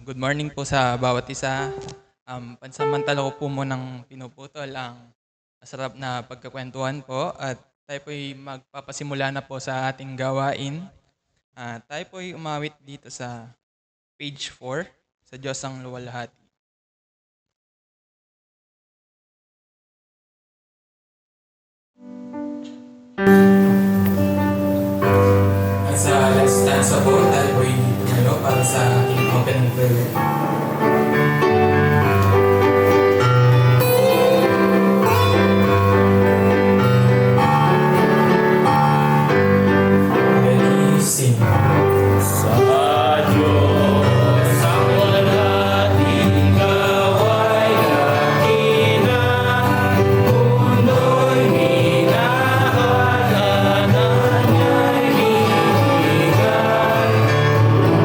Good morning po sa bawat isa. Pansamantala ko po munang pinuputol ang masarap na pagkakwentuhan po at tayo po'y magpapasimula na po sa ating gawain. Tayo po'y umawit dito sa page 4 sa Diyos ang Luwalhati. At sa last stanza po, tayo po'y tumayo para sa ating opening prayer. Ready, sing. Sa Diyos ang walhating gawa'y dakila, mundo'y minahalanan niya'y bibigay.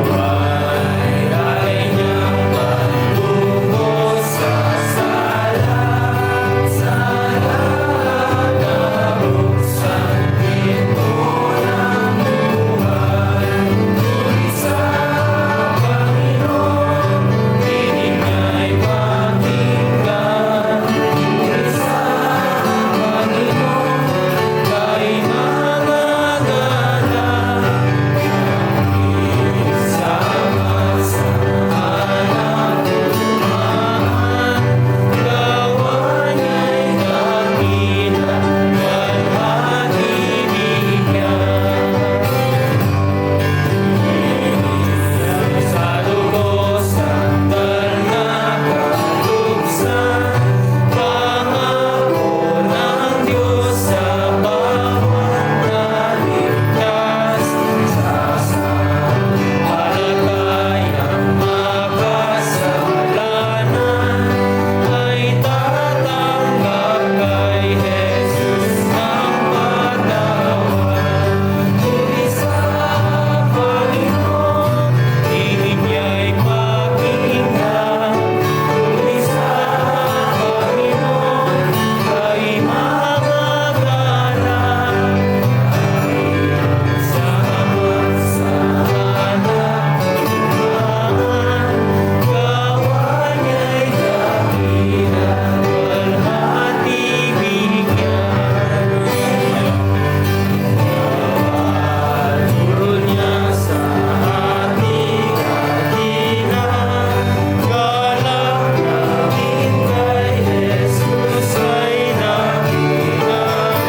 Buhay ay niyang patubos sa lahat na buksan pinto ng buhay. Tuli sa Panginoon, tinig niya'y pakinggan. Tuli sa Panginoon, kay mga galang. Sama-sama nagtumaan, gawa niya'y dakila, walhati bigyan. Sa lubos sandal na kalubsan, pangako ng Diyos sa bawat naligtas. Sasampalatayang makasalanan ay tatanggap kay Jesus ng patawad. Tuli sa Panginoon, tinig niya'y pakinggan. Tuli sa Panginoon, kay mga galang. Sama-sama nagtumaan, gawa niya'y dakila, walhati bigyan. Turo niya sa ating kadilan, galak natin kay Jesus ay nakilang.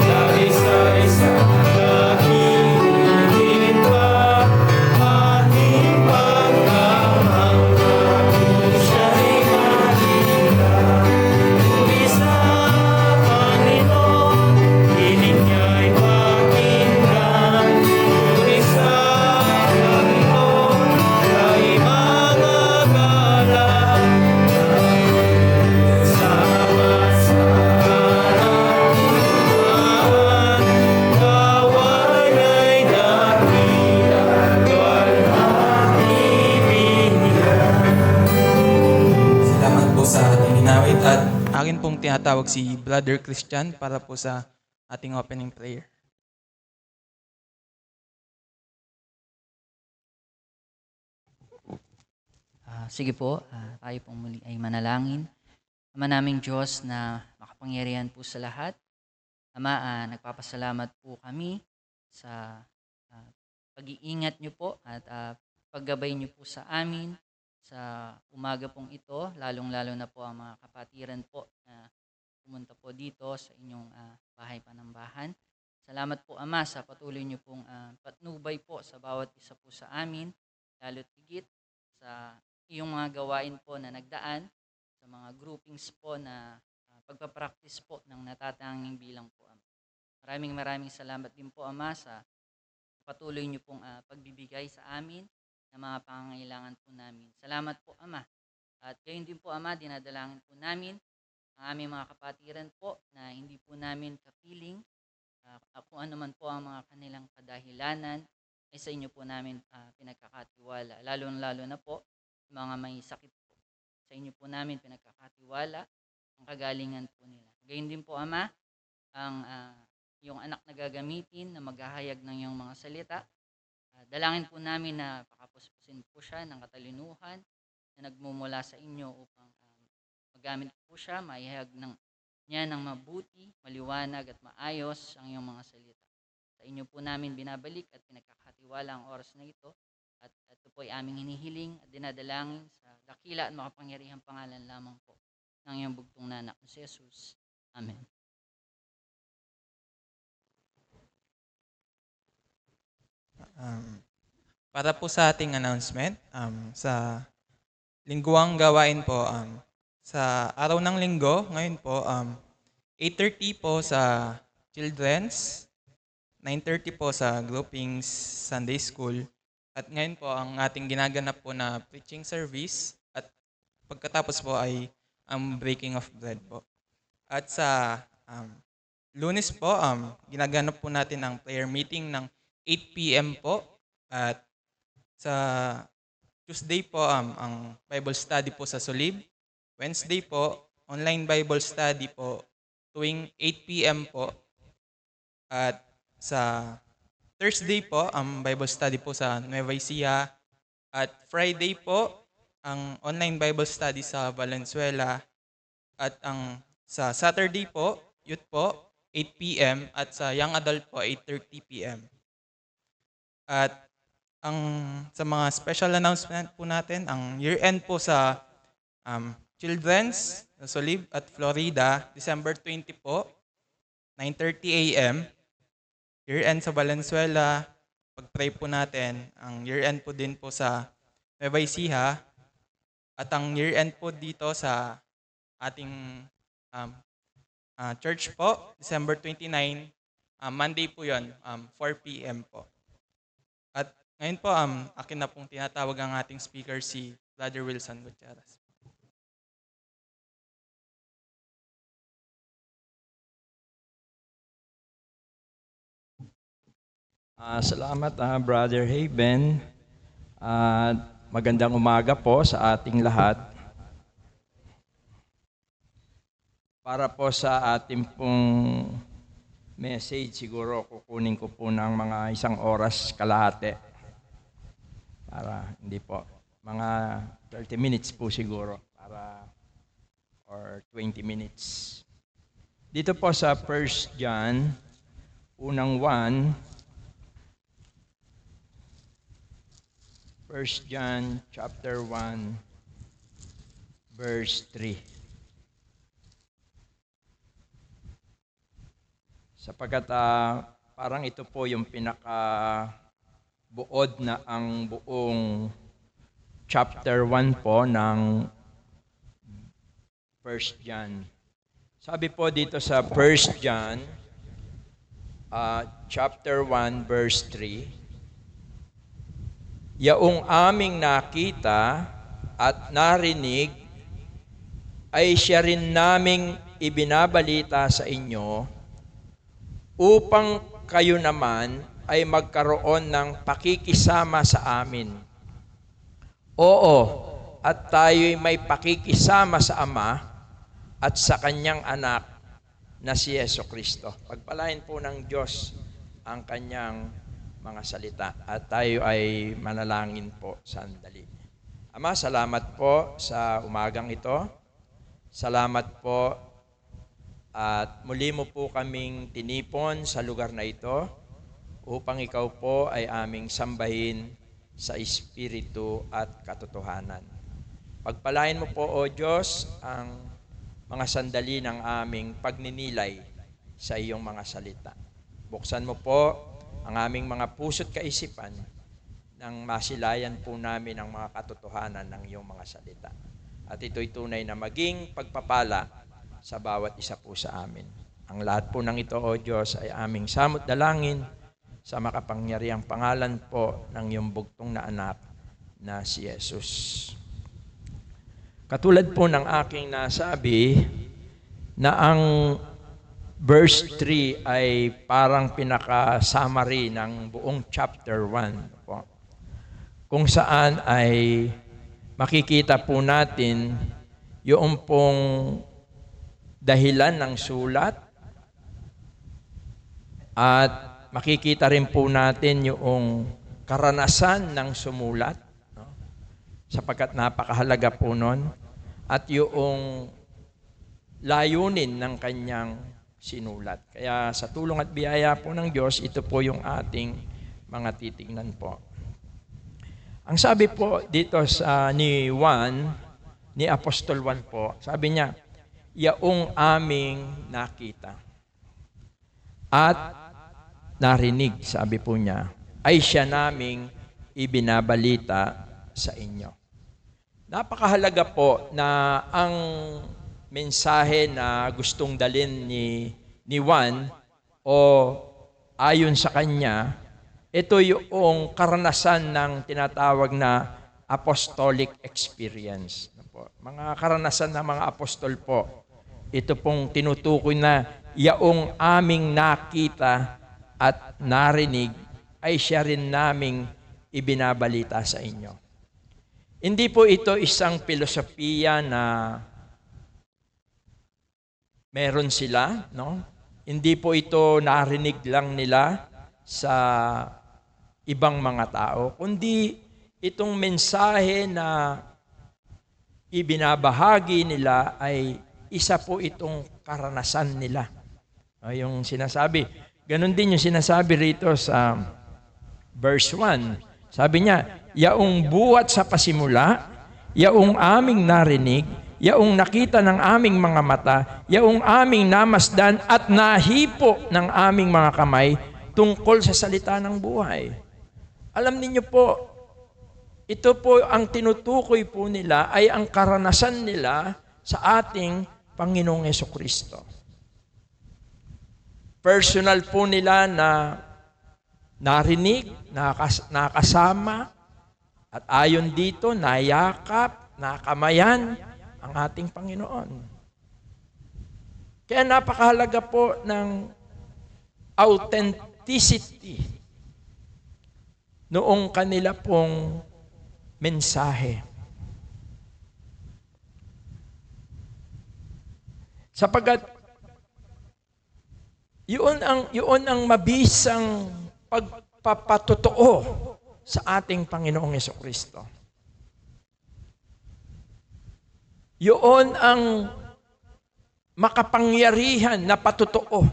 Dalisay sa kahilingan pa, ating pagkamangha kung siya'y malilang. Tuli sa Panginoon, tinig niya'y pakinggan. Tuli sa Panginoon, kay mga galang. Sama-sama nagtumaan, gawa niya'y dakila, walhati bigyan. Salamat po sa ating ginawit at akin pong tinatawag si Brother Christian para po sa ating opening prayer. Sige po, tayo pong muli ay manalangin. Ama naming Diyos na makapangyarihan po sa lahat. Ama, nagpapasalamat po kami sa pag-iingat niyo po at paggabay niyo po sa amin sa umaga pong ito, lalong-lalo na po ang mga kapatiran po na pumunta po dito sa inyong bahay panambahan. Salamat po Ama sa patuloy niyo pong patnubay po sa bawat isa po sa amin, lalo't higit sa iyong mga gawain po na nagdaan, sa mga groupings po na pagpapractice po ng natatanging bilang po Ama. Maraming salamat din po Ama sa patuloy niyo pong pagbibigay sa amin ng mga pangangailangan po namin. Salamat po Ama. At gayon din po Ama, dinadalangin po namin ang aming mga kapatiran po na hindi po namin kapiling kung ano man po ang mga kanilang kadahilanan ay sa inyo po namin pinagkakatiwala. Lalo na po mga may sakit po. Sa inyo po namin pinagkakatiwala ang kagalingan po nila. Gayon din po Ama, ang yung anak na gagamitin na maghahayag ng iyong mga salita. Dalangin po namin na pakapuspos Sin po siya ng katalinuhan na nagmumula sa inyo upang magamit po siya, maihayag niya ng mabuti, maliwanag at maayos ang iyong mga salita. Sa inyo po namin binabalik at pinagkakatiwala ang oras na ito at ito po ay aming hinihiling at dinadalangin sa dakila at makapangyarihang pangalan lamang po ng iyong bugtong na anak na si Jesus. Amen. Para po sa ating announcement, sa lingguang gawain po, sa araw ng linggo, ngayon po, 8:30 po sa Children's, 9:30 po sa Groupings Sunday School, at ngayon po ang ating ginaganap po na preaching service at pagkatapos po ay ang breaking of bread po. At sa Lunes po, ginaganap po natin ang prayer meeting ng 8 p.m. po. At sa Tuesday po, ang Bible study po sa Solib. Wednesday po, online Bible study po tuwing 8 p.m. po. At sa Thursday po, ang Bible study po sa Nueva Ecija. At Friday po, ang online Bible study sa Valenzuela. At sa Saturday po, youth po, 8 p.m. At sa young adult po, 8:30 p.m. At sa mga special announcement po natin, ang year-end po sa Children's, sa Solib at Florida, December 20 po, 9:30 a.m. Year-end sa Valenzuela, pag-pray po natin. Ang year-end po din po sa Nueva Ecija. At ang year-end po dito sa ating church po, December 29, Monday po yun, 4 p.m. po. At ngayon po, akin na pong tinatawag ang ating speaker, si Brother Wilson Gutierrez. Salamat, Brother Haven. Magandang umaga po sa ating lahat. Para po sa ating pong message, siguro kukunin ko po ng mga 1 oras kalahati. Para hindi po, mga 30 minutes po siguro, or 20 minutes. Dito po sa 1 John, unang 1 John chapter 1, verse 3. Sapagkat parang ito po yung pinaka-buod na ang buong chapter 1 po ng 1 John. Sabi po dito sa 1 John, chapter 1, verse 3, yaong aming nakita at narinig ay siya rin naming ibinabalita sa inyo upang kayo naman ay magkaroon ng pakikisama sa amin. Oo, at tayo'y may pakikisama sa Ama at sa Kanyang anak na si Jesucristo. Pagpalain po ng Diyos ang Kanyang mga salita at tayo ay manalangin po sandali. Ama, salamat po sa umagang ito. Salamat po at muli mo po kaming tinipon sa lugar na ito upang ikaw po ay aming sambahin sa Espiritu at katotohanan. Pagpalain mo po, O Diyos, ang mga sandali ng aming pagninilay sa iyong mga salita. Buksan mo po ang aming mga puso't kaisipan nang masilayan po namin ang mga katotohanan ng iyong mga salita. At ito'y tunay na maging pagpapala sa bawat isa po sa amin. Ang lahat po ng ito, O Diyos, ay aming samot dalangin sa makapangyarihang pangalan po ng iyong bugtong na anak na si Jesus. Katulad po ng aking nasabi na ang verse 3 ay parang pinaka-summary ng buong chapter 1 po. Kung saan ay makikita po natin yung pong dahilan ng sulat at makikita rin po natin yung karanasan ng sumulat. No? sapagkat napakahalaga po nun at yung layunin ng kanyang sinulat. Kaya sa tulong at biyaya po ng Diyos, ito po yung ating mga titingnan po. Ang sabi po dito sa ni Apostol Juan po, sabi niya, yaong aming nakita at narinig, sabi po niya, ay siya naming ibinabalita sa inyo. Napakahalaga po na ang mensahe na gustong dalin ni Juan o ayon sa kanya, ito yung karanasan ng tinatawag na apostolic experience. Mga karanasan ng mga apostol po, ito pong tinutukoy na yaong aming nakita at narinig ay siya rin naming ibinabalita sa inyo. Hindi po ito isang filosofiya na meron sila, no? Hindi po ito narinig lang nila sa ibang mga tao, kundi itong mensahe na ibinabahagi nila ay isa po itong karanasan nila. Yung sinasabi, ganun din yung sinasabi rito sa verse 1. Sabi niya, yaong buwat sa pasimula, yaong aming narinig, yaong nakita ng aming mga mata, yaong aming namasdan at nahipo ng aming mga kamay tungkol sa salita ng buhay. Alam niyo po, ito po ang tinutukoy po nila ay ang karanasan nila sa ating Panginoong Hesukristo. Personal po nila na narinig, nakasama, at ayon dito, nayakap, nakamayan ang ating Panginoon. Kaya napakahalaga po ng authenticity noong kanila pong mensahe. Sapagat yun ang mabisang pagpapatotoo sa ating Panginoong Hesukristo. Yun ang makapangyarihan na patotoo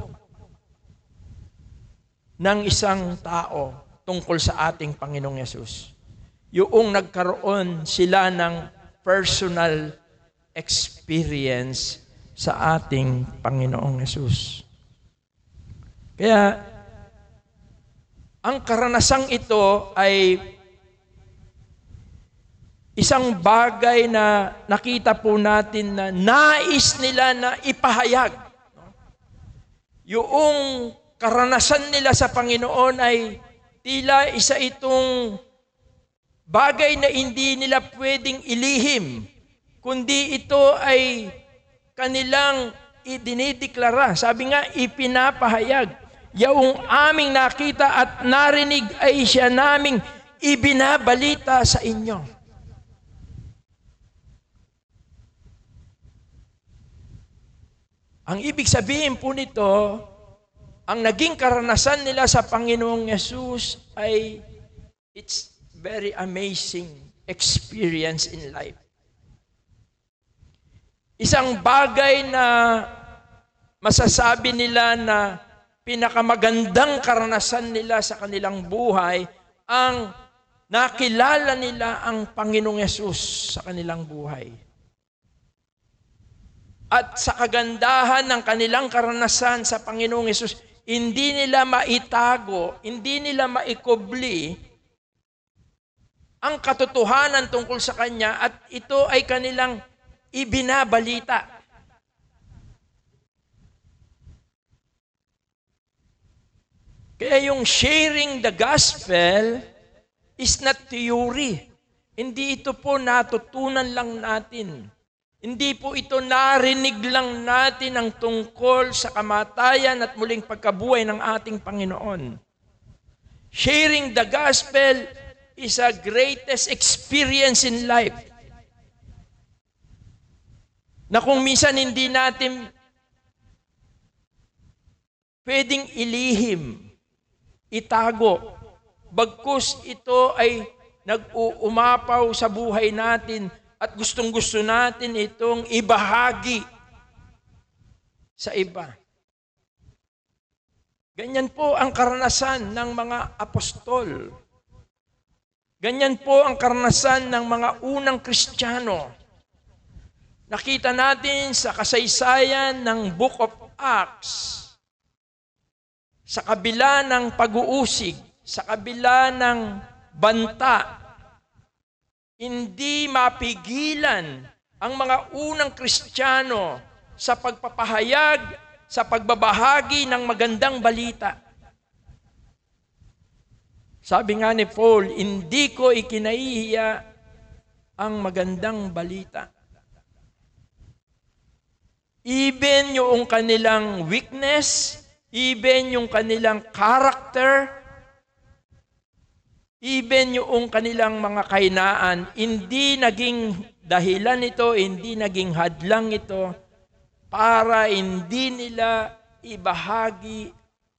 ng isang tao tungkol sa ating Panginoong Yesus. Yung nagkaroon sila ng personal experience sa ating Panginoong Yesus. Kaya, ang karanasang ito ay isang bagay na nakita po natin na nais nila na ipahayag. Yung karanasan nila sa Panginoon ay tila isa itong bagay na hindi nila pwedeng ilihim, kundi ito ay kanilang idinideklara. Sabi nga, ipinapahayag. Yaong aming nakita at narinig ay siya naming ibinabalita sa inyo. Ang ibig sabihin po nito, ang naging karanasan nila sa Panginoong Yesus ay it's very amazing experience in life. Isang bagay na masasabi nila na pinakamagandang karanasan nila sa kanilang buhay ang nakilala nila ang Panginoong Yesus sa kanilang buhay. At sa kagandahan ng kanilang karanasan sa Panginoong Yesus, hindi nila maitago, hindi nila maikubli ang katotohanan tungkol sa Kanya at ito ay kanilang ibinabalita. Kaya yung sharing the gospel is not theory. Hindi ito po natutunan lang natin. Hindi po ito narinig lang natin ang tungkol sa kamatayan at muling pagkabuhay ng ating Panginoon. Sharing the gospel is a greatest experience in life. Na kung minsan hindi natin pwedeng ilihim, itago, bagkus ito ay nag-uumapaw sa buhay natin at gustong-gusto natin itong ibahagi sa iba. Ganyan po ang karanasan ng mga apostol. Ganyan po ang karanasan ng mga unang Kristiyano. Nakita natin sa kasaysayan ng Book of Acts, sa kabila ng pag-uusig, sa kabila ng banta, hindi mapigilan ang mga unang Kristiyano sa pagpapahayag, sa pagbabahagi ng magandang balita. Sabi nga ni Paul, hindi ko ikinahihiya ang magandang balita. Even yung kanilang weakness, even yung kanilang character, even yung kanilang mga kahinaan, hindi naging dahilan ito, hindi naging hadlang ito para hindi nila ibahagi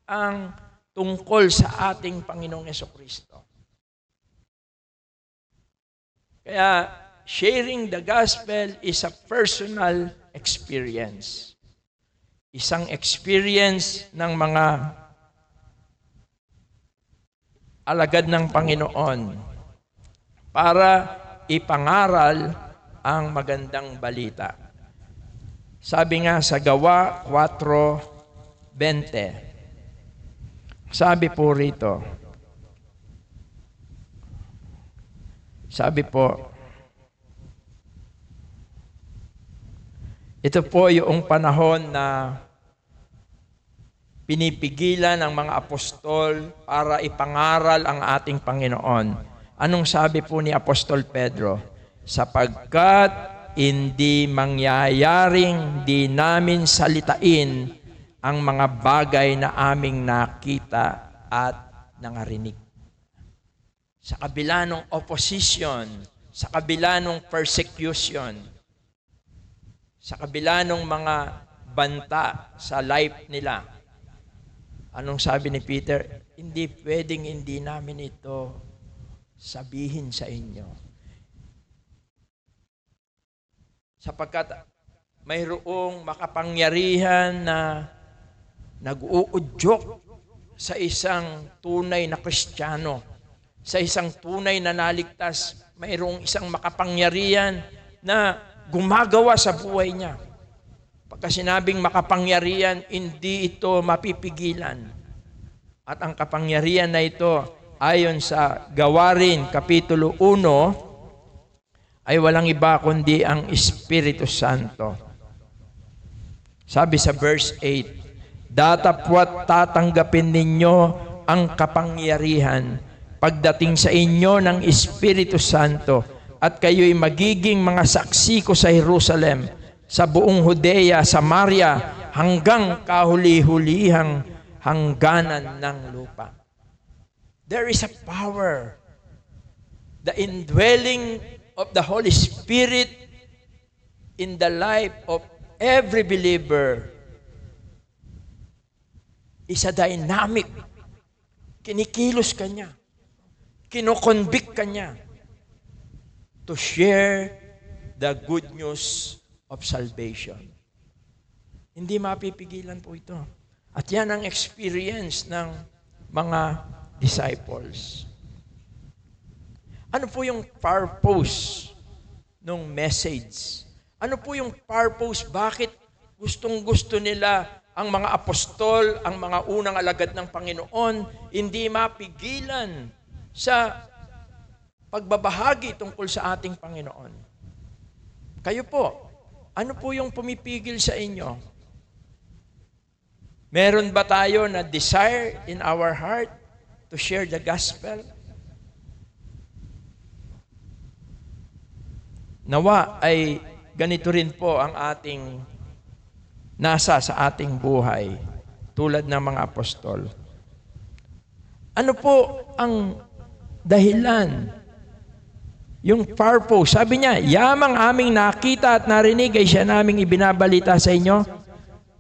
ang tungkol sa ating Panginoong Jesucristo. Kaya, sharing the gospel is a personal experience. Isang experience ng mga alagad ng Panginoon para ipangaral ang magandang balita. Sabi nga sa Gawa 4:20, sabi po rito, ito po yung panahon na pinipigilan ng mga apostol para ipangaral ang ating Panginoon. Anong sabi po ni Apostol Pedro? Sapagkat hindi mangyayaring di namin salitain ang mga bagay na aming nakita at nangarinig. Sa kabila ng opposition, sa kabila ng persecution, sa kabila ng mga banta sa life nila, anong sabi ni Peter? Hindi pwedeng hindi namin ito sabihin sa inyo. Sapagkat mayroong makapangyarihan na nag-uudyok sa isang tunay na Kristiyano, sa isang tunay na naligtas, mayroong isang makapangyarihan na gumagawa sa buhay niya. Pagka sinabing makapangyarihan, hindi ito mapipigilan. At ang kapangyarihan na ito, ayon sa Gawarin, Kapitulo 1, ay walang iba kundi ang Espiritu Santo. Sabi sa verse 8, datapwat tatanggapin ninyo ang kapangyarihan pagdating sa inyo ng Espiritu Santo at kayo'y magiging mga saksi ko sa Jerusalem, sa buong Judea, Samaria, hanggang kahuli-hulihang hangganan ng lupa. There is a power. The indwelling of the Holy Spirit in the life of every believer is a dynamic. Kinikilos ka niya. Kinoconvict ka niya to share the good news of salvation. Hindi mapipigilan po ito. At yan ang experience ng mga disciples. Ano po yung purpose ng message? Ano po yung purpose? Bakit gustong-gusto nila ang mga apostol, ang mga unang alagad ng Panginoon, hindi mapigilan sa pagbabahagi tungkol sa ating Panginoon? Kayo po, ano po yung pumipigil sa inyo? Meron ba tayo na desire in our heart to share the gospel? Nawa ay ganito rin po ang ating nasa sa ating buhay tulad ng mga apostol. Ano po ang dahilan? Yung purpose. Sabi niya, yamang aming nakita at narinig ay siya naming ibinabalita sa inyo.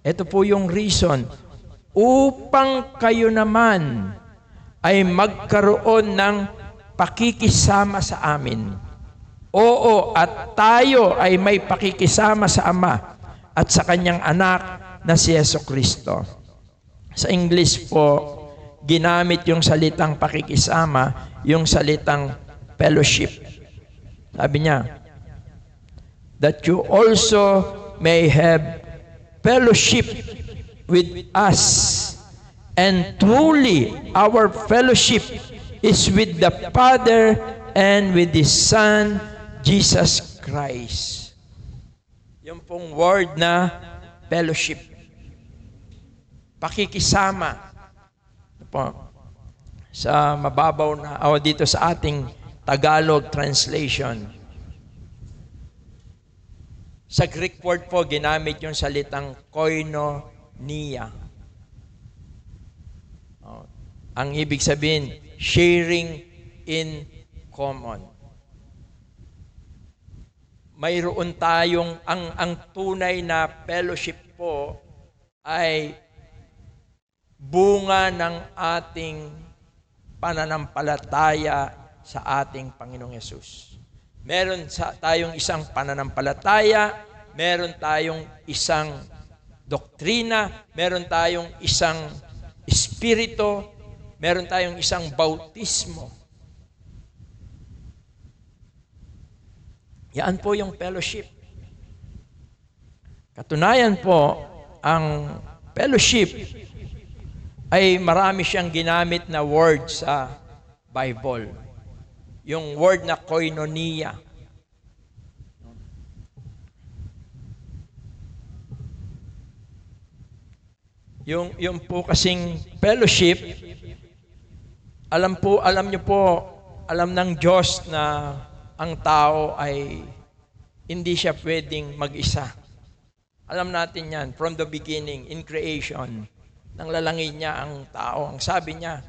Ito po yung reason. Upang kayo naman ay magkaroon ng pakikisama sa amin. Oo, at tayo ay may pakikisama sa Ama at sa Kanyang anak na si Jesucristo. Sa English po, ginamit yung salitang pakikisama, yung salitang fellowship. Sabi niya, that you also may have fellowship with us. And truly, our fellowship is with the Father and with His Son, Jesus Christ. Yung pong word na fellowship. Pakikisama. Po, sa mababaw na, o dito sa ating Tagalog translation. Sa Greek word po, ginamit yung salitang koinonia. Ang ibig sabihin, sharing in common. Mayroon tayong, ang tunay na fellowship po ay bunga ng ating pananampalataya sa ating Panginoong Yesus. Meron tayong isang pananampalataya, meron tayong isang doktrina, meron tayong isang espiritu, meron tayong isang bautismo. Yan po yung fellowship. Katunayan po, ang fellowship ay marami siyang ginamit na word sa Bible. Yung word na koinonia. Yung po kasing fellowship, alam niyo po, alam ng Diyos na ang tao ay hindi siya pwedeng mag-isa. Alam natin yan, from the beginning, in creation, nang lalangin niya ang tao. Ang sabi niya,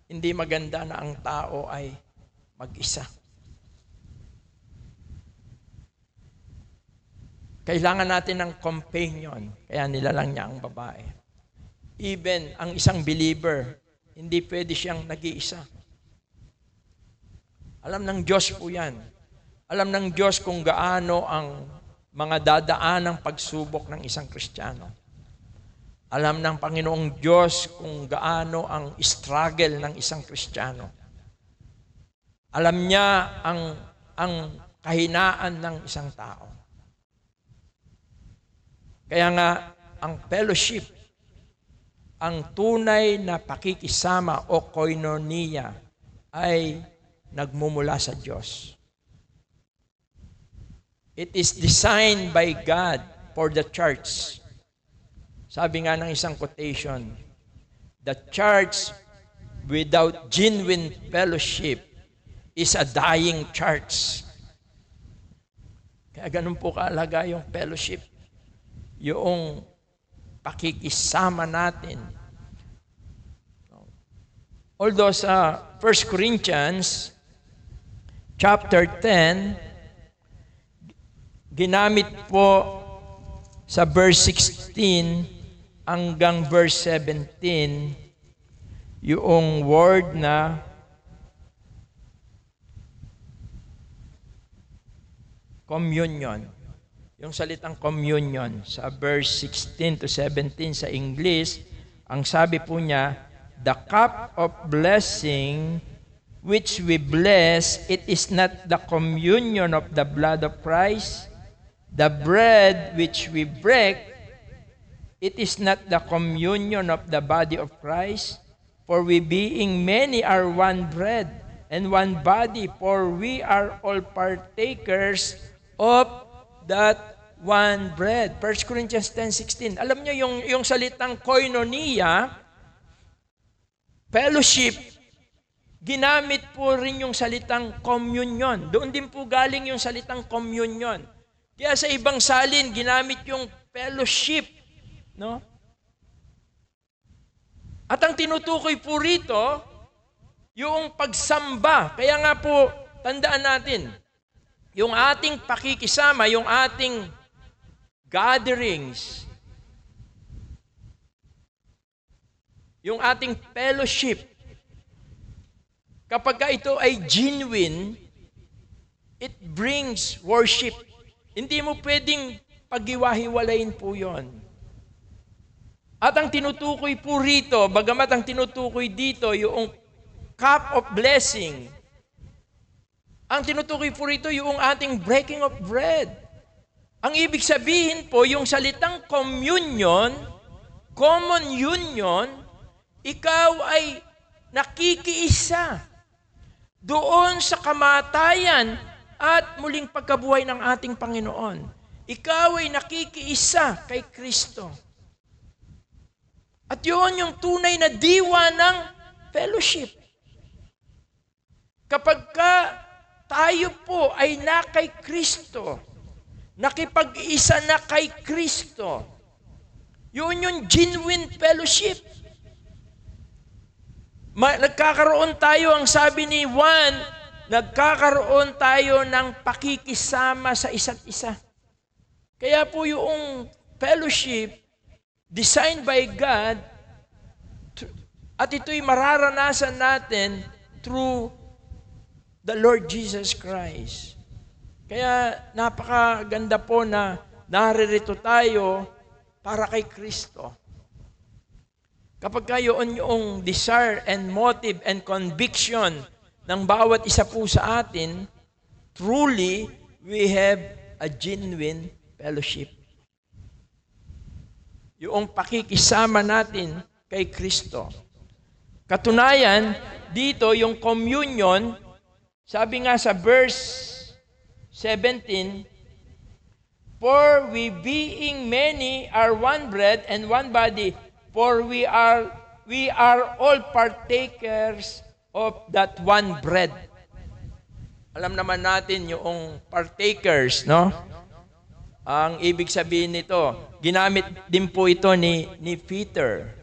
hindi maganda na ang tao ay mag-isa. Kailangan natin ng companion, kaya nilalang niya ang babae. Even ang isang believer, hindi pwede siyang nag-iisa. Alam ng Diyos po yan. Alam ng Diyos kung gaano ang mga dadaan ng pagsubok ng isang Kristiyano. Alam ng Panginoong Diyos kung gaano ang struggle ng isang Kristiyano. Alam niya ang kahinaan ng isang tao. Kaya nga, ang fellowship, ang tunay na pakikisama o koinonia ay nagmumula sa Diyos. It is designed by God for the church. Sabi nga ng isang quotation, the church without genuine fellowship is a dying church. Kaya ganun po kaalaga yung fellowship. Yung pakikisama natin. Although sa 1 Corinthians chapter 10, ginamit po sa verse 16 hanggang verse 17 yung word na communion. Yung salitang communion sa verse 16 to 17 sa English, ang sabi po niya, the cup of blessing which we bless, it is not the communion of the blood of Christ. The bread which we break, it is not the communion of the body of Christ. For we being many are one bread and one body, for we are all partakers of that one bread. 1 Corinthians 10:16. Alam niyo yung salitang koinonia, fellowship, ginamit po rin yung salitang communion. Doon din po galing yung salitang communion. Kaya sa ibang salin, ginamit yung fellowship. No? At ang tinutukoy po rito, yung pagsamba. Kaya nga po, tandaan natin, yung ating pakikisama, yung ating gatherings, yung ating fellowship, kapag ka ito ay genuine, it brings worship. Hindi mo pwedeng paghiwa-hiwalayin po yon. At ang tinutukoy po rito, bagamat ang tinutukoy dito yung cup of blessing, ang tinutukoy po rito yung ating breaking of bread. Ang ibig sabihin po, yung salitang communion, common union, ikaw ay nakikiisa doon sa kamatayan at muling pagkabuhay ng ating Panginoon. Ikaw ay nakikiisa kay Kristo. At yun yung tunay na diwa ng fellowship. Kapag ka tayo po ay na kay Kristo, nakipag-isa na kay Kristo, yun yung genuine fellowship. Nagkakaroon tayo, ang sabi ni Juan, nagkakaroon tayo ng pakikisama sa isa't isa. Kaya po yung fellowship, designed by God, at ito'y mararanasan natin through the Lord Jesus Christ. Kaya napakaganda po na naririto tayo para kay Kristo. Kapag kayo yung desire and motive and conviction ng bawat isa po sa atin, truly, we have a genuine fellowship. Yung pakikisama natin kay Kristo. Katunayan, dito yung communion, sabi nga sa verse 17, for we being many are one bread and one body, for we are all partakers of that one bread. Alam naman natin yung partakers, no? Ang ibig sabihin nito, ginamit din po ito ni Peter.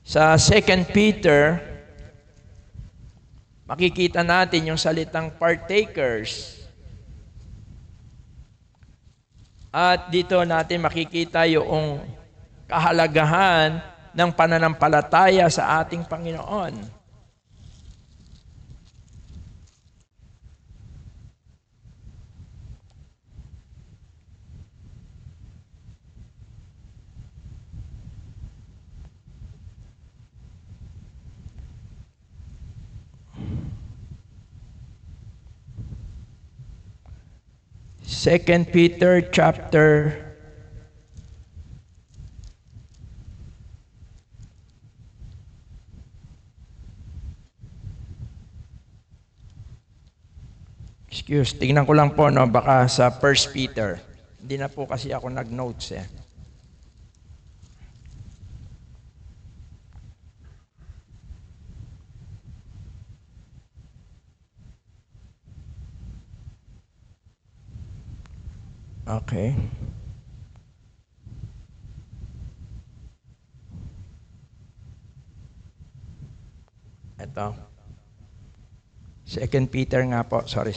Sa 2 Peter, makikita natin yung salitang partakers. At dito natin makikita yung kahalagahan ng pananampalataya sa ating Panginoon. Second Peter chapter 1 tingnan ko lang po, no, baka sa 1 Peter. Hindi na po kasi ako nag-notes eh. Okay. Ito. 2 Peter nga po. Sorry.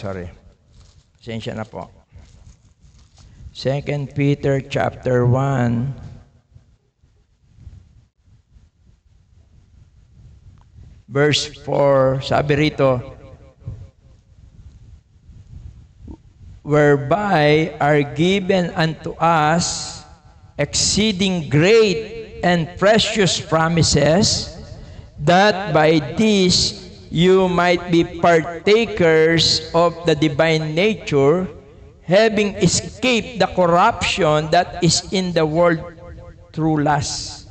Pasensya na po. 2 Peter chapter 1. Verse 4, sabi rito, whereby are given unto us exceeding great and precious promises, that by this you might be partakers of the divine nature, having escaped the corruption that is in the world through lust.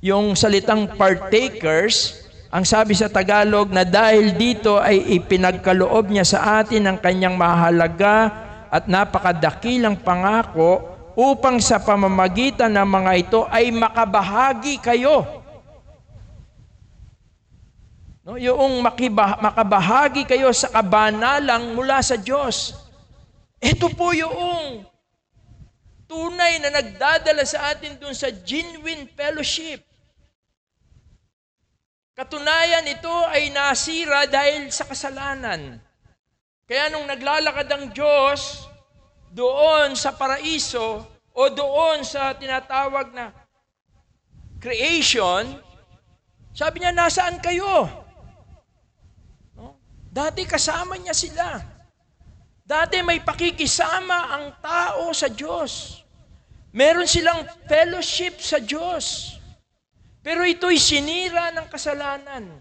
Yung salitang partakers, ang sabi sa Tagalog na dahil dito ay ipinagkaloob niya sa atin ang kanyang mahalaga at napakadakilang pangako upang sa pamamagitan ng mga ito ay makabahagi kayo. No, yung makabahagi kayo sa kabanalang mula sa Diyos. Ito po yung tunay na nagdadala sa atin dun sa genuine fellowship. Katunayan, ito ay nasira dahil sa kasalanan. Kaya nung naglalakad ang Diyos doon sa paraiso o doon sa tinatawag na creation, sabi niya, nasaan kayo? Dati kasama niya sila. Dati may pakikisama ang tao sa Diyos. Meron silang fellowship sa Diyos. Pero ito'y sinira ng kasalanan.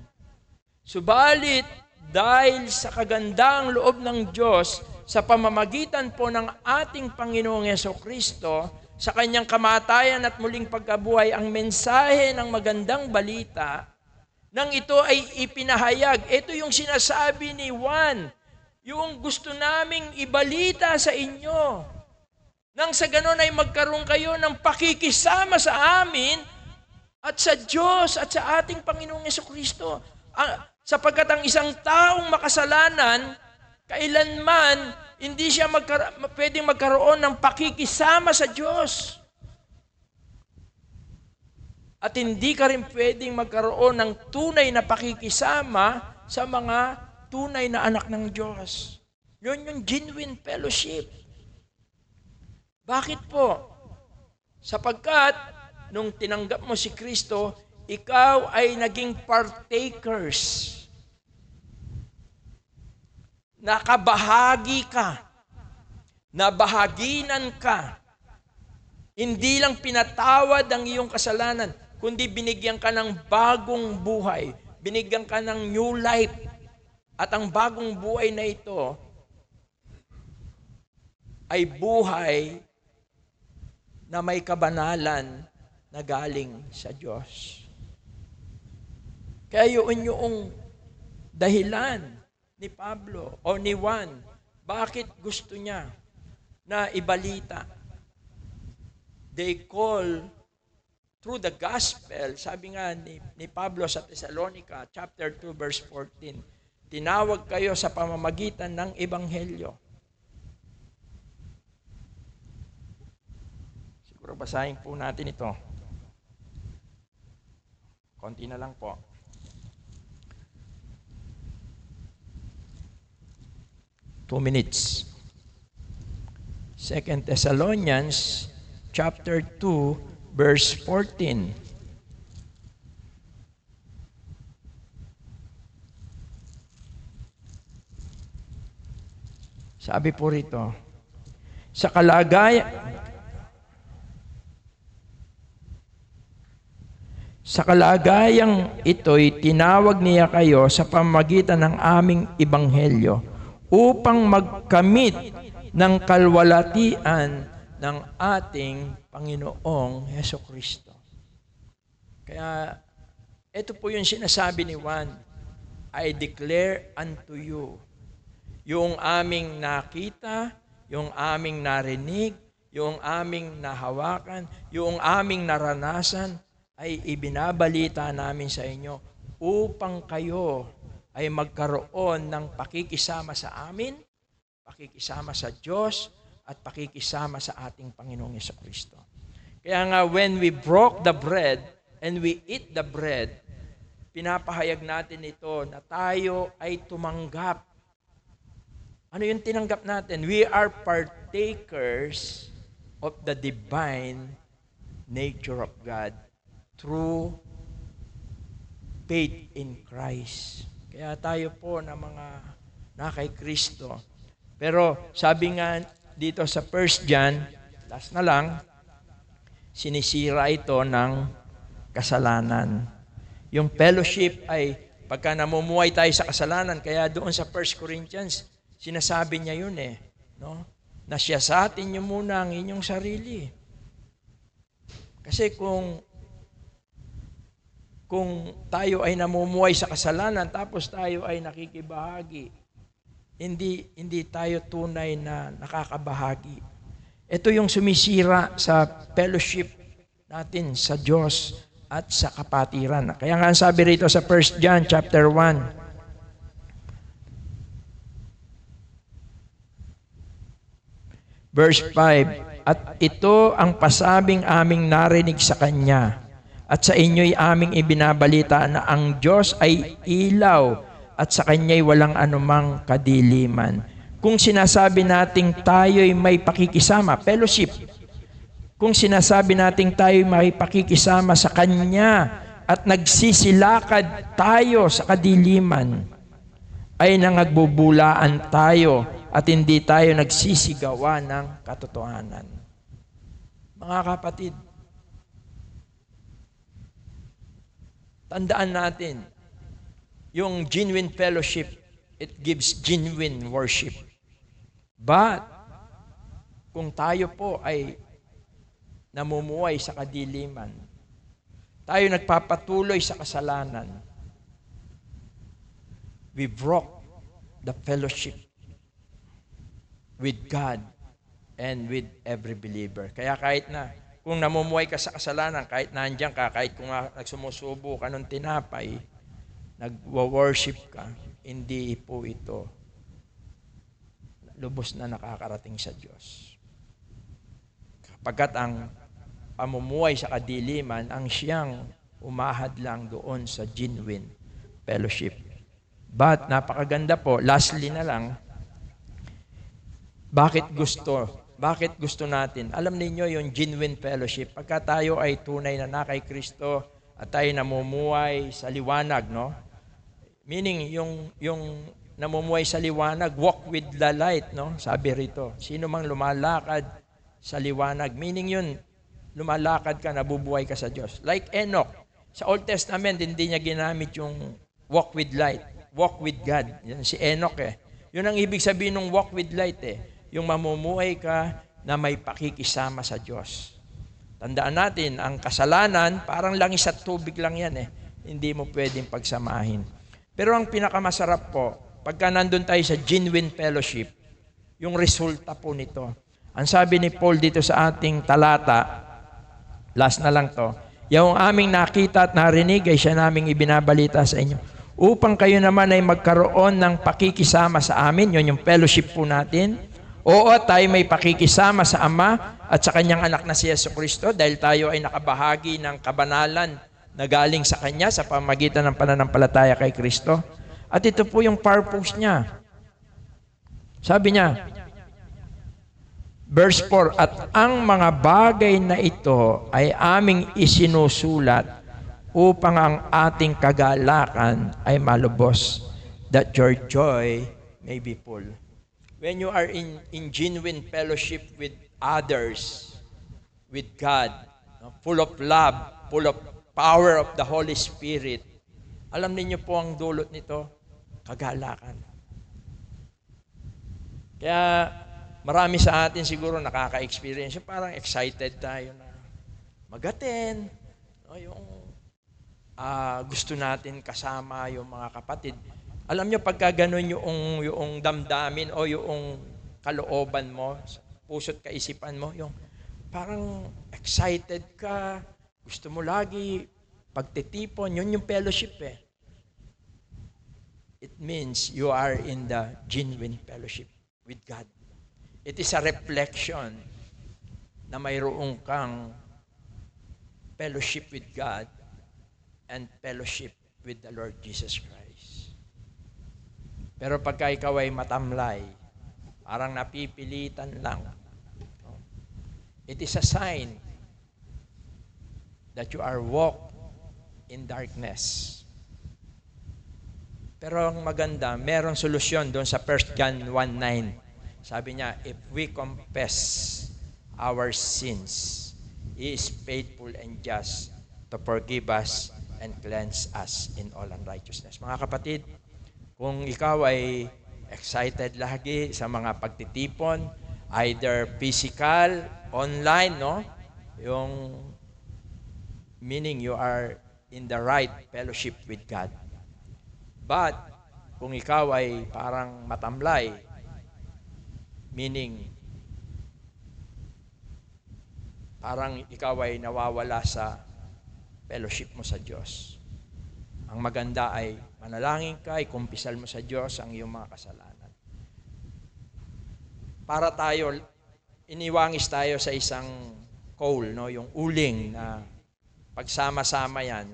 Subalit, dahil sa kagandang loob ng Diyos, sa pamamagitan po ng ating Panginoong Jesucristo, sa kanyang kamatayan at muling pagkabuhay, ang mensahe ng magandang balita, nang ito ay ipinahayag. Ito yung sinasabi ni Juan, yung gusto naming ibalita sa inyo. Nang sa ganon ay magkaroon kayo ng pakikisama sa amin at sa Diyos at sa ating Panginoong Jesucristo. Sapagkat ang isang taong makasalanan, kailanman hindi siya pwedeng magkaroon ng pakikisama sa Diyos. At hindi ka rin pwedeng magkaroon ng tunay na pakikisama sa mga tunay na anak ng Diyos. Yun yung genuine fellowship. Bakit po? Sapagkat nung tinanggap mo si Kristo, ikaw ay naging partakers. Nakabahagi ka. Nabahaginan ka. Hindi lang pinatawad ang iyong kasalanan, kundi binigyan ka ng bagong buhay. Binigyan ka ng new life. At ang bagong buhay na ito ay buhay na may kabanalan na galing sa Diyos. Kaya yun yung dahilan ni Pablo o ni Juan, bakit gusto niya na ibalita. They call through the gospel, sabi nga ni Pablo sa Thessalonica, chapter 2, verse 14, tinawag kayo sa pamamagitan ng ebanghelyo. Siguro basahin po natin ito. Konti na lang po. Two minutes. 2 Thessalonians chapter 2, verse 14. Sabi po rito, sa kalagayang ito'y tinawag niya kayo sa pamamagitan ng aming ebanghelyo upang magkamit ng kalwalatian ng ating Panginoong Hesukristo. Kaya, ito po yung sinasabi ni Juan, I declare unto you, yung aming nakita, yung aming narinig, yung aming nahawakan, yung aming naranasan, ay ibinabalita namin sa inyo upang kayo ay magkaroon ng pakikisama sa amin, pakikisama sa Diyos, at pakikisama sa ating Panginoong Jesucristo. Kaya nga, when we broke the bread and we eat the bread, pinapahayag natin ito na tayo ay tumanggap. Ano yung tinanggap natin? We are partakers of the divine nature of God through faith in Christ. Kaya tayo po na mga na kay Kristo. Pero sabi nga dito sa 1 John, last na lang, sinisira ito ng kasalanan. Yung fellowship ay pagka namumuhay tayo sa kasalanan, kaya doon sa 1 Corinthians, sinasabi niya yun no? Na siyasatin niyo muna ang inyong sarili. Kasi kung tayo ay namumuhay sa kasalanan tapos tayo ay nakikibahagi, hindi tayo tunay na nakakabahagi. Ito yung sumisira sa fellowship natin sa Diyos at sa kapatiran. Kaya nga sabi rito sa 1 John chapter 1, verse 5, at ito ang pasabing aming narinig sa Kanya, at sa inyo'y aming ibinabalita na ang Diyos ay ilaw at sa Kanya'y walang anumang kadiliman. Kung sinasabi nating tayo'y may pakikisama, fellowship, kung sinasabi nating tayo'y may pakikisama sa Kanya at nagsisilakad tayo sa kadiliman, ay nangagbubulaan tayo at hindi tayo nagsisigawa ng katotohanan. Mga kapatid, tandaan natin, yung genuine fellowship, it gives genuine worship. But, kung tayo po ay namumuhay sa kadiliman, tayo nagpapatuloy sa kasalanan, we broke the fellowship with God and with every believer. Kaya kahit na, kung namumuhay ka sa kasalanan, kahit nandiyan ka, kahit kung nagsumusubo ka ng tinapay, nag-worship ka, hindi po ito lubos na nakakarating sa Diyos. Kapagkat ang pamumuhay sa kadiliman, ang siyang umahad lang doon sa genuine fellowship. But napakaganda po, lastly na lang, bakit gusto natin? Alam niyo yung genuine fellowship, pagka tayo ay tunay na kay Kristo at tayo namumuhay sa liwanag, no? Meaning, yung namumuhay sa liwanag, walk with the light, no? Sabi rito, sino mang lumalakad sa liwanag, meaning yun, lumalakad ka, nabubuhay ka sa Diyos. Like Enoch, sa Old Testament, hindi niya ginamit yung walk with light, walk with God. Yan si Enoch eh. Yun ang ibig sabihin ng walk with light eh. Yung mamumuhay ka na may pakikisama sa Diyos. Tandaan natin, ang kasalanan, parang langis at tubig lang yan eh. Hindi mo pwedeng pagsamahin. Pero ang pinakamasarap po, pagka nandun tayo sa genuine fellowship, yung resulta po nito. Ang sabi ni Paul dito sa ating talata, last na lang to, yung aming nakita at narinig ay siya naming ibinabalita sa inyo. Upang kayo naman ay magkaroon ng pakikisama sa amin, yun yung fellowship po natin. Oo, tayo may pakikisama sa Ama at sa Kanyang anak na si Jesucristo dahil tayo ay nakabahagi ng kabanalan na galing sa Kanya sa pamagitan ng pananampalataya kay Kristo. At ito po yung purpose niya. Sabi niya, verse 4, at ang mga bagay na ito ay aming isinusulat upang ang ating kagalakan ay malubos, that your joy may be full. When you are in genuine fellowship with others, with God, full of love, full of power of the Holy Spirit, alam niyo po ang dulot nito? Kagalakan. Kaya marami sa atin siguro nakaka-experience, parang excited tayo na mag-attend, no, yung gusto natin kasama yung mga kapatid. Alam nyo, pagka ganun yung damdamin o yung kalooban mo, puso't kaisipan mo, yung parang excited ka, gusto mo lagi pagtitipon, yun yung fellowship eh. It means you are in the genuine fellowship with God. It is a reflection na mayroong kang fellowship with God and fellowship with the Lord Jesus Christ. Pero pagka ikaw ay matamlay, parang napipilitan lang, it is a sign that you are walk in darkness. Pero ang maganda, merong solusyon doon sa 1 John 1:9. Sabi niya, if we confess our sins, He is faithful and just to forgive us and cleanse us in all unrighteousness. Mga kapatid, kung ikaw ay excited lagi sa mga pagtitipon, either physical, online, no? Yung meaning you are in the right fellowship with God. But, kung ikaw ay parang matamlay, meaning, parang ikaw ay nawawala sa fellowship mo sa Diyos. Ang maganda ay manalangin ka, ikumpisal mo sa Diyos ang iyong mga kasalanan. Para tayo, iniwangis tayo sa isang coal, no? Yung uling na pagsama-sama yan,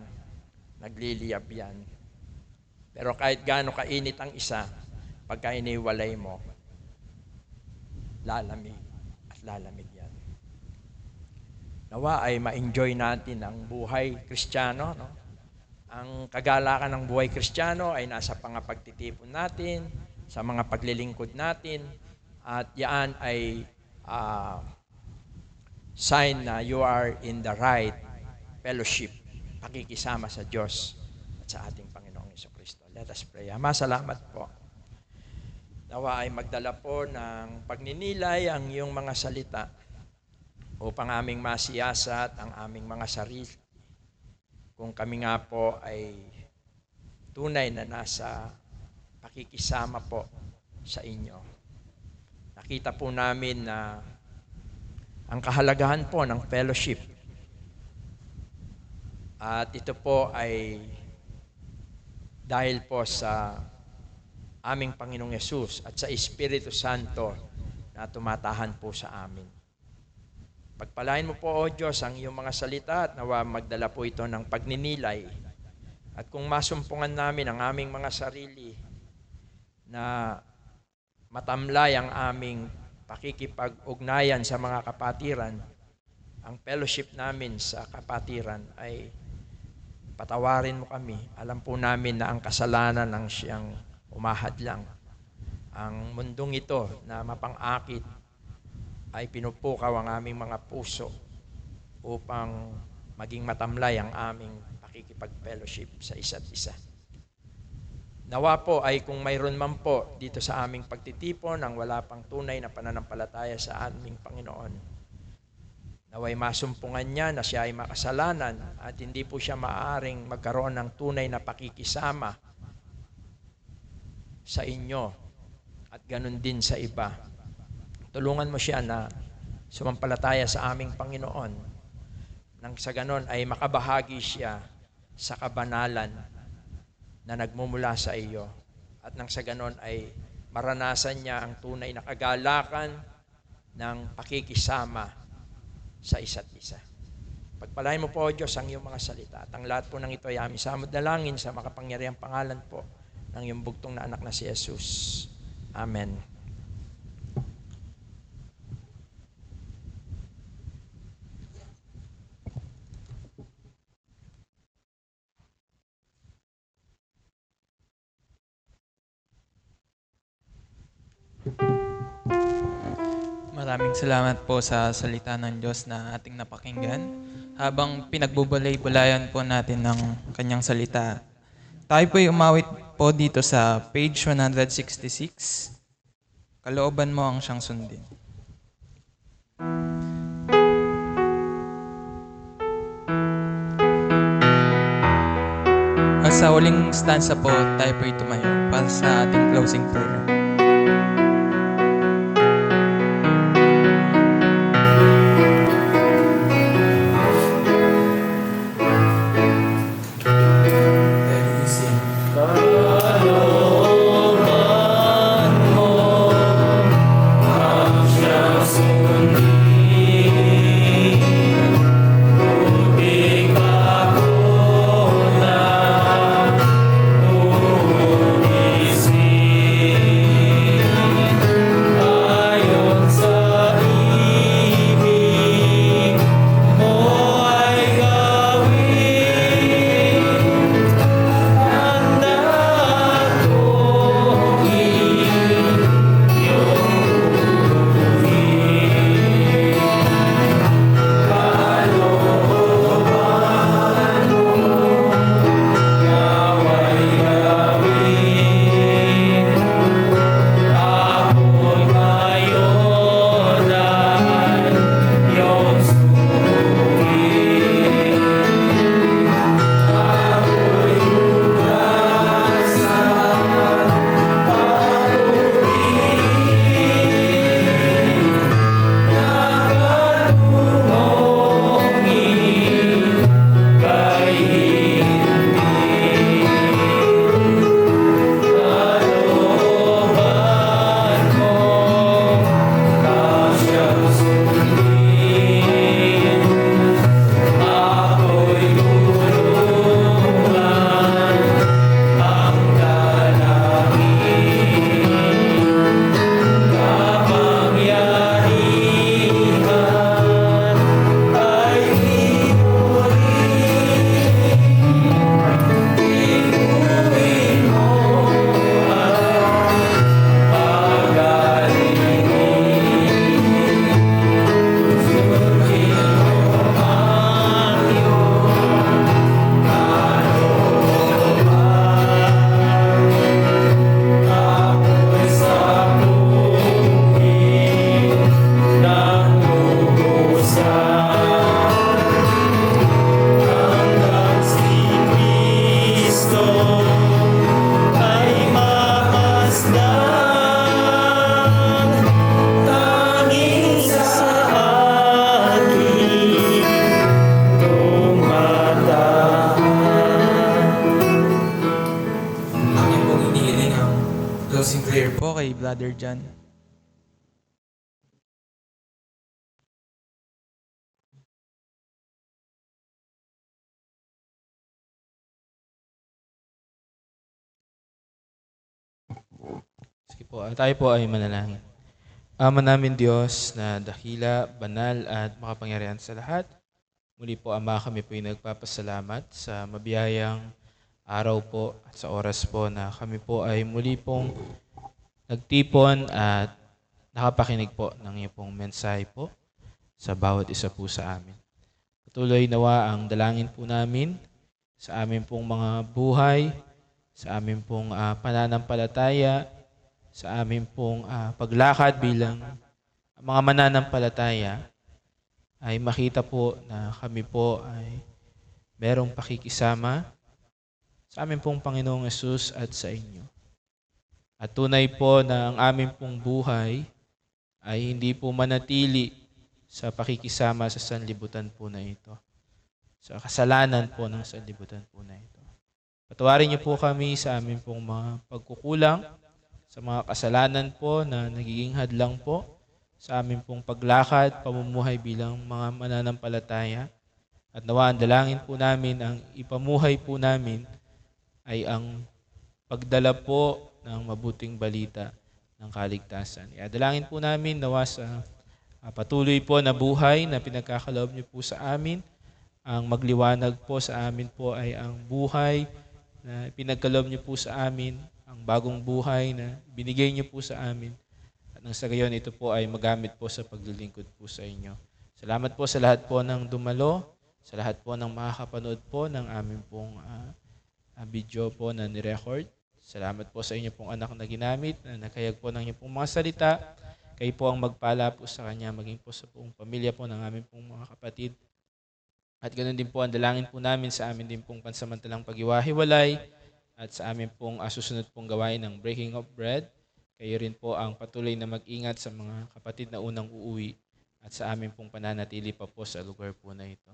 nagliliyab yan. Pero kahit gaano kainit ang isa, pagka iniwalay mo, lalamig at lalamig yan. Nawa ay ma-enjoy natin ang buhay Kristiyano, no? Ang kagalakan ng buhay Kristiyano ay nasa pagtitipon natin, sa mga paglilingkod natin, at yan ay sign na you are in the right fellowship, pakikisama sa Diyos at sa ating Panginoong Jesucristo. Let us pray. Ama, salamat po. Nawa ay magdala po ng pagninilay ang iyong mga salita upang aming masiyasat ang aming mga sarili. Kung kami nga po ay tunay na nasa pakikisama po sa inyo. Nakita po namin na ang kahalagahan po ng fellowship. At ito po ay dahil po sa aming Panginoong Yesus at sa Espiritu Santo na tumatahan po sa amin. Pagpalain mo po, O Diyos, ang iyong mga salita at nawa magdala po ito ng pagninilay. At kung masumpungan namin ang aming mga sarili na matamlay ang aming pakikipag-ugnayan sa mga kapatiran, ang fellowship namin sa kapatiran ay patawarin mo kami. Alam po namin na ang kasalanan ang siyang umahadlang. Ang mundong ito na mapang-akit ay pinupukaw ang aming mga puso upang maging matamlay ang aming pakikipag-fellowship sa isa't isa. Nawa po ay kung mayroon man po dito sa aming pagtitipon ang wala pang tunay na pananampalataya sa aming Panginoon, naway masumpungan niya na siya ay makasalanan at hindi po siya maaaring magkaroon ng tunay na pakikisama sa inyo at ganun din sa iba. Tulungan mo siya na sumampalataya sa aming Panginoon nang sa ganon ay makabahagi siya sa kabanalan na nagmumula sa iyo at nang sa ganon ay maranasan niya ang tunay na kagalakan ng pakikisama sa isa't isa. Pagpalain mo po, O Diyos, ang iyong mga salita at ang lahat po ng ito ay aming samod dalangin sa makapangyarihang pangalan po ng iyong bugtong na anak na si Jesus. Amen. Maraming salamat po sa salita ng Diyos na ating napakinggan. Habang pinagbubulay-bulayan po natin ng kanyang salita, tayo po ay umawit po dito sa page 166. Kalooban mo ang siyang sundin. At sa huling stanza po, tayo po ay tumayo para sa ating closing prayer. Isi Brother John. Sige po, tayo po ay manalangin. Ama namin Diyos na dakila, banal at makapangyarihan sa lahat. Muli po Ama, kami po ay nagpapasalamat sa mabiyayang araw po at sa oras po na kami po ay muli pong nagtipon at nakapakinig po ng iyong pong mensahe po sa bawat isa po sa amin. Patuloy nawa ang dalangin po namin sa amin pong mga buhay, sa amin pong pananampalataya, sa amin pong paglakad bilang mga mananampalataya, ay makita po na kami po ay merong pakikisama sa amin pong Panginoong Yesus at sa inyo. At tunay po na ang amin pong buhay ay hindi po manatili sa pakikisama sa sanlibutan po na ito, sa kasalanan po ng sanlibutan po na ito. Patawarin niyo po kami sa amin pong mga pagkukulang, sa mga kasalanan po na nagiging hadlang po sa amin pong paglakad, pamumuhay bilang mga mananampalataya. At nawa ang dalangin po namin, ang ipamuhay po namin ay ang pagdala po ng mabuting balita ng kaligtasan. Dalangin po namin nawa sa patuloy po na buhay na pinagkakaloob niyo po sa amin. Ang magliwanag po sa amin po ay ang buhay na pinagkaloob niyo po sa amin, ang bagong buhay na binigay niyo po sa amin. At nang sa gayon, ito po ay magamit po sa paglilingkod po sa inyo. Salamat po sa lahat po ng dumalo, sa lahat po ng makakapanood po ng aming pong video po na nirecord. Salamat po sa inyo pong anak na ginamit, na nakayag po ng inyong pong mga salita. Kayo po ang magpala po sa kanya, maging po sa pong pamilya po ng aming pong mga kapatid. At ganoon din po ang dalangin po namin sa amin din pong pansamantalang pag-iwahiwalay at sa amin pong susunod pong gawain ng Breaking of Bread. Kayo rin po ang patuloy na mag-ingat sa mga kapatid na unang uuwi at sa amin pong pananatili pa po sa lugar po na ito.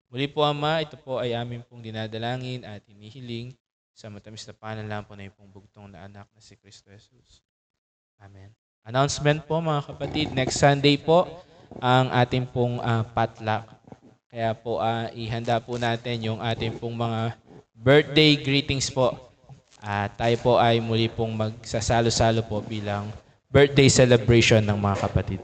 Muli po Ama, ito po ay amin pong dinadalangin at hinihiling sa matamis na panalangin po na iyong pong bugtong na anak na si Kristo Jesus. Amen. Announcement po mga kapatid, next Sunday po ang ating pong potluck. Kaya po ihanda po natin yung ating pong mga birthday greetings po. Tayo po ay muli pong magsasalo-salo po bilang birthday celebration ng mga kapatid.